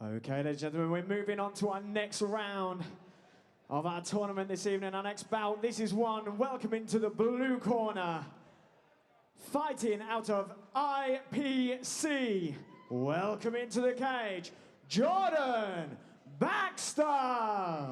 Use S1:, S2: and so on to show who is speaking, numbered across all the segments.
S1: Okay, ladies and gentlemen, we're moving on to our next round of our tournament this evening, our next bout. This is one welcoming to the blue corner, fighting out of IPC. Welcome into the cage, Jordan Baxter.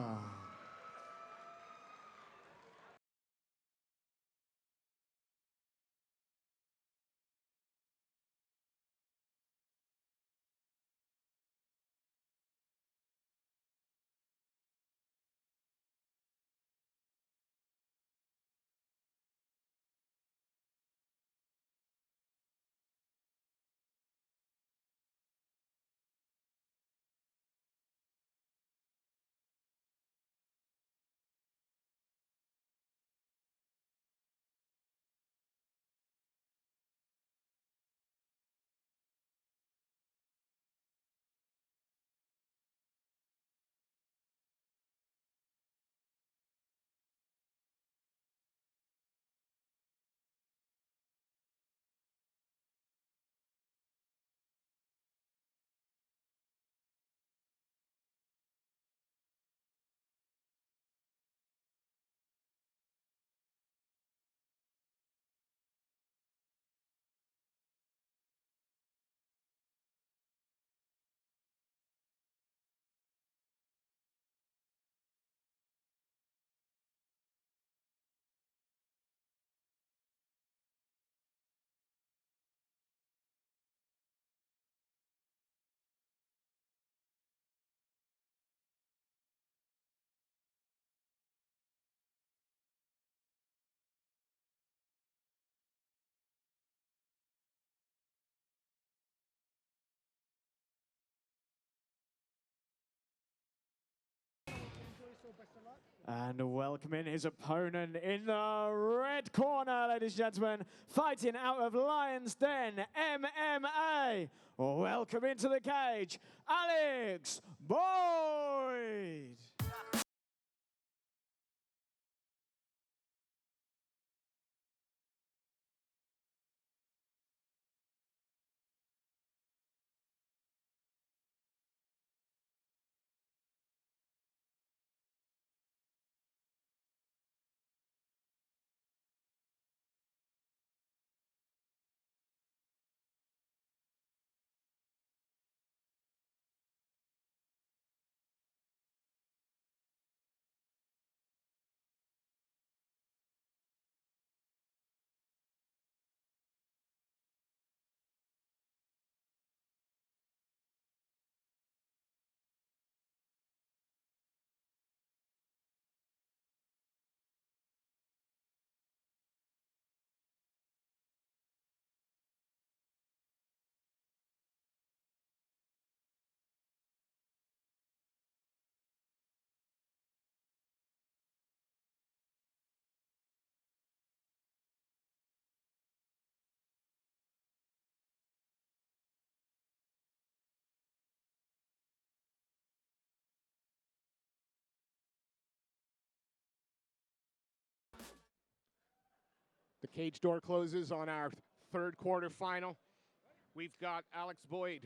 S1: And welcoming his opponent in the red corner, ladies and gentlemen, fighting out of Lion's Den MMA. Welcome into the cage, Alex Boyd.
S2: The cage door closes on our third quarter final. We've got Alex Boyd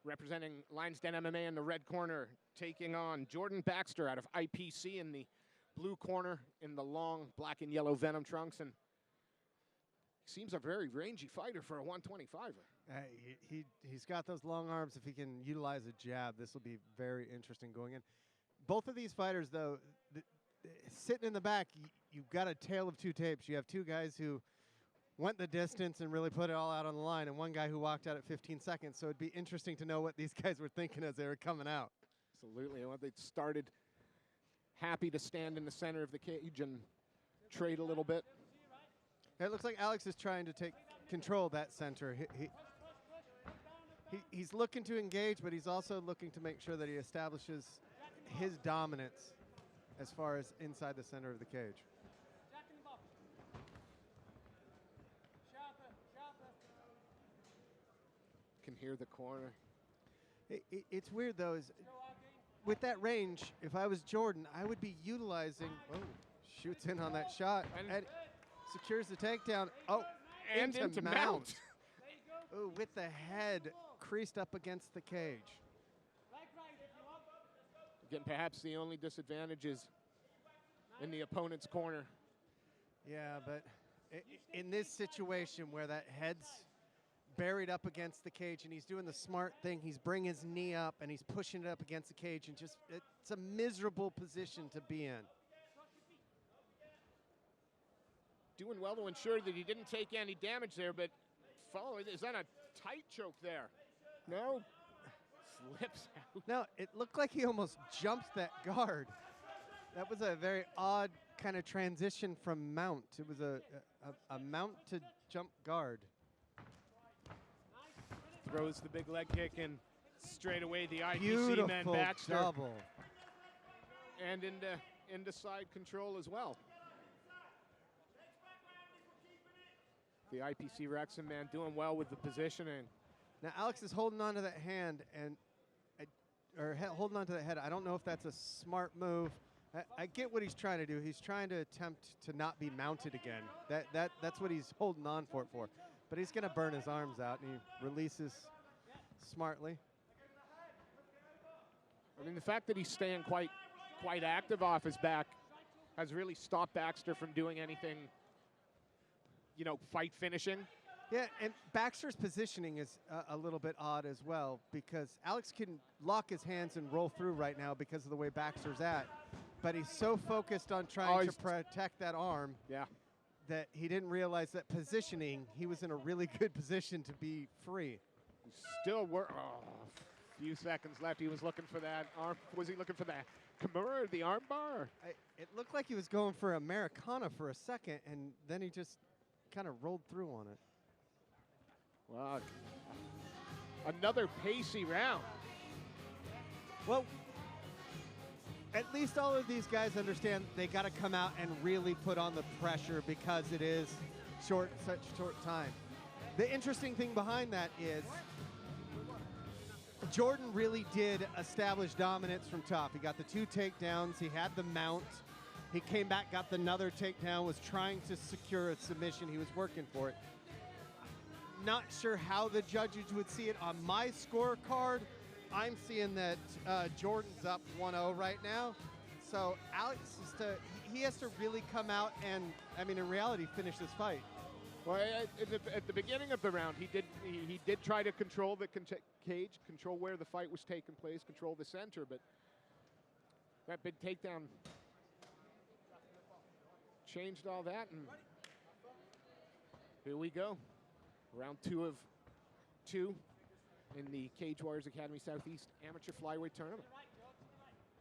S2: representing Lion's Den MMA in the red corner, taking on Jordan Baxter out of IPC in the blue corner in the long black and yellow Venom trunks. And he seems a very rangy fighter for a 125er.
S3: He's got those long arms. If he can utilize a jab, this will be very interesting going in. Both of these fighters, though, sitting in the back, you've got a tale of two tapes. You have two guys who went the distance and really put it all out on the line, and one guy who walked out at 15 seconds. So it'd be interesting to know what these guys were thinking as they were coming out.
S2: Absolutely. Well, they started happy to stand in the center of the cage and trade a little bit.
S3: It looks like Alex is trying to take control of that center. He's looking to engage, but he's also looking to make sure that he establishes his dominance as far as inside the center of the cage.
S2: Can hear the corner.
S3: It's weird, though, is with that range, if I was Jordan, I would be utilizing, shoots in on that shot, and secures the takedown. Oh,
S2: and into mount.
S3: Oh, with the head creased up against the cage.
S2: Again, perhaps the only disadvantage is in the opponent's corner.
S3: Yeah, but in this situation where that head's buried up against the cage and he's doing the smart thing, he's bringing his knee up and he's pushing it up against the cage, and just it's a miserable position to be in.
S2: Doing well to ensure that he didn't take any damage there, but is that a tight choke there? No. Slips out.
S3: No, it looked like he almost jumped that guard. That was a very odd kind of transition from mount. It was a mount to jump guard.
S2: Throws the big leg kick, and straight away the IPC
S3: Beautiful
S2: man Baxter.
S3: double.
S2: And into side control as well. The IPC Wrexham man doing well with the positioning.
S3: Now Alex is holding on to that hand holding on to the head. I don't know if that's a smart move. I get what he's trying to do. He's trying to attempt to not be mounted again. That's what he's holding on for. But he's going to burn his arms out, and he releases smartly.
S2: I mean, the fact that he's staying quite active off his back has really stopped Baxter from doing anything, fight finishing.
S3: Yeah, and Baxter's positioning is a little bit odd as well, because Alex can lock his hands and roll through right now because of the way Baxter's at. But he's so focused on trying to protect that arm that he didn't realize that positioning, he was in a really good position to be free.
S2: Still few seconds left. He was looking for that arm. Was he looking for that Kimura, the arm bar?
S3: It looked like he was going for Americana for a second, and then he just kind of rolled through on it.
S2: Wow. Another pacey round.
S3: Well, at least all of these guys understand they got to come out and really put on the pressure because it is such short time. The interesting thing behind that is Jordan really did establish dominance from top. He got the 2 takedowns. He had the mount. He came back, got another takedown, was trying to secure a submission. He was working for it. Not sure how the judges would see it. On my scorecard, I'm seeing that Jordan's up 1-0 right now. So Alex he has to really come out and, in reality, finish this fight.
S2: Well, at the beginning of the round, he did try to control the cage, control where the fight was taking place, control the center, but that big takedown changed all that, and here we go. Round 2 of 2 in the Cage Warriors Academy Southeast Amateur Flyweight Tournament.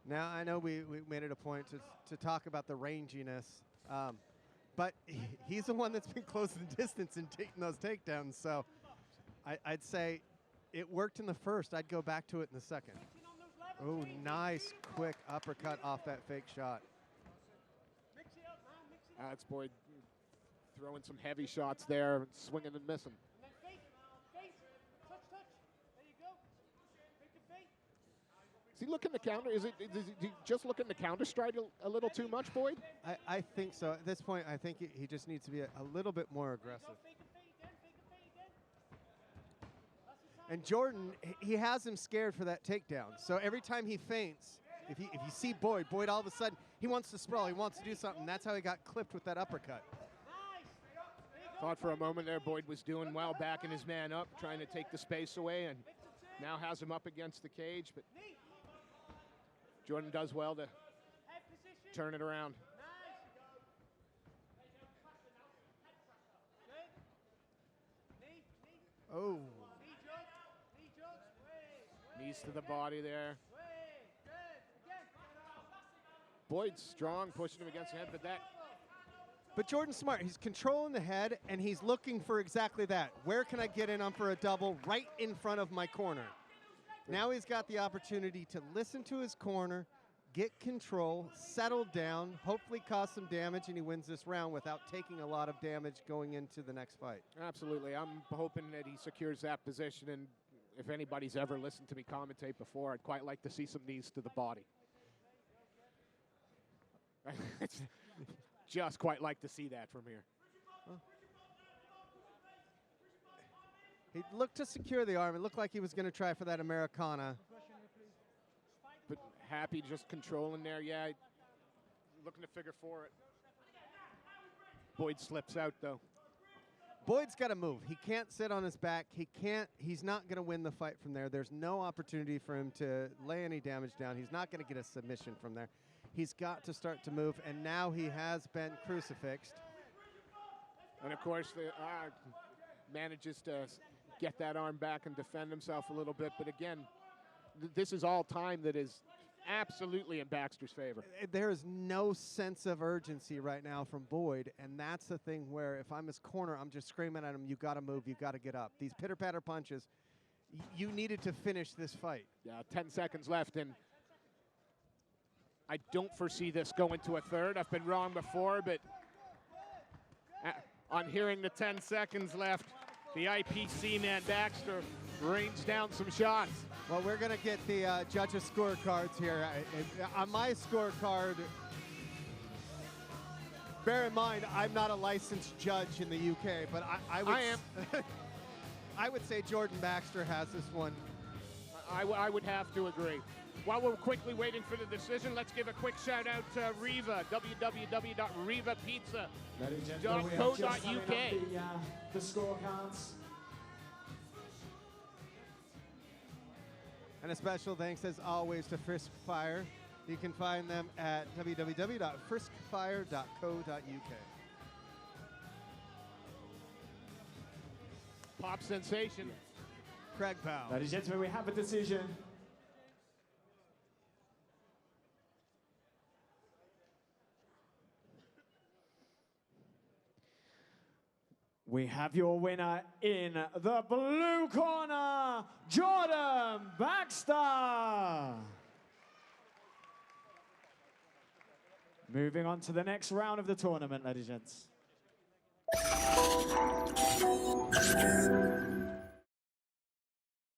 S3: Now, I know we made it a point to talk about the ranginess, but he's the one that's been closing distance and taking those takedowns, so I'd say it worked in the first. I'd go back to it in the second. Oh, nice quick uppercut off that fake shot.
S2: Alex Boyd throwing some heavy shots there, swinging and missing. Is he looking to counter? Is he just looking to counter strike a little too much, Boyd?
S3: I think so. At this point, I think he just needs to be a little bit more aggressive. And Jordan, he has him scared for that takedown. So every time he feints, if you see Boyd all of a sudden, he wants to sprawl, he wants to do something. That's how he got clipped with that uppercut.
S2: Thought for a moment there Boyd was doing well, backing his man up, trying to take the space away, and now has him up against the cage. But Jordan does well to turn it around.
S3: Oh.
S2: Knees to the body there. Boyd's strong, pushing him against the head,
S3: But Jordan's smart. He's controlling the head, and he's looking for exactly that. Where can I get in on for a double right in front of my corner? Now he's got the opportunity to listen to his corner, get control, settle down, hopefully cause some damage, and he wins this round without taking a lot of damage going into the next fight.
S2: Absolutely. I'm hoping that he secures that position, and if anybody's ever listened to me commentate before, I'd quite like to see some knees to the body. Just quite like to see that from here.
S3: He looked to secure the arm. It looked like he was going to try for that Americana.
S2: But Happy just controlling there. Yeah, looking to figure for it. Boyd slips out, though.
S3: Boyd's got to move. He can't sit on his back. He's not going to win the fight from there. There's no opportunity for him to lay any damage down. He's not going to get a submission from there. He's got to start to move, and now he has been crucifixed.
S2: And of course, manages to get that arm back and defend himself a little bit. But again, this is all time that is absolutely in Baxter's favor.
S3: There is no sense of urgency right now from Boyd, and that's the thing where if I'm his corner, I'm just screaming at him, you got to move, you got to get up. These pitter-patter punches, you needed to finish this fight.
S2: Yeah, 10 seconds left, and I don't foresee this going to a third. I've been wrong before, but on hearing the 10 seconds left, the IPC man Baxter rains down some shots.
S3: Well, we're going to get the judges' scorecards here. On my scorecard, bear in mind, I'm not a licensed judge in the UK, but I am. I would say Jordan Baxter has this one.
S2: I would have to agree. While we're quickly waiting for the decision, let's give a quick shout out to Riva, www.rivapizza.co.uk.
S1: The scorecards.
S3: And a special thanks, as always, to Frisk Fire. You can find them at www.friskfire.co.uk.
S2: Pop sensation.
S3: Craig Powell.
S1: Ladies and gentlemen, we have a decision. We have your winner in the blue corner, Jordan Baxter. Moving on to the next round of the tournament, ladies and gents.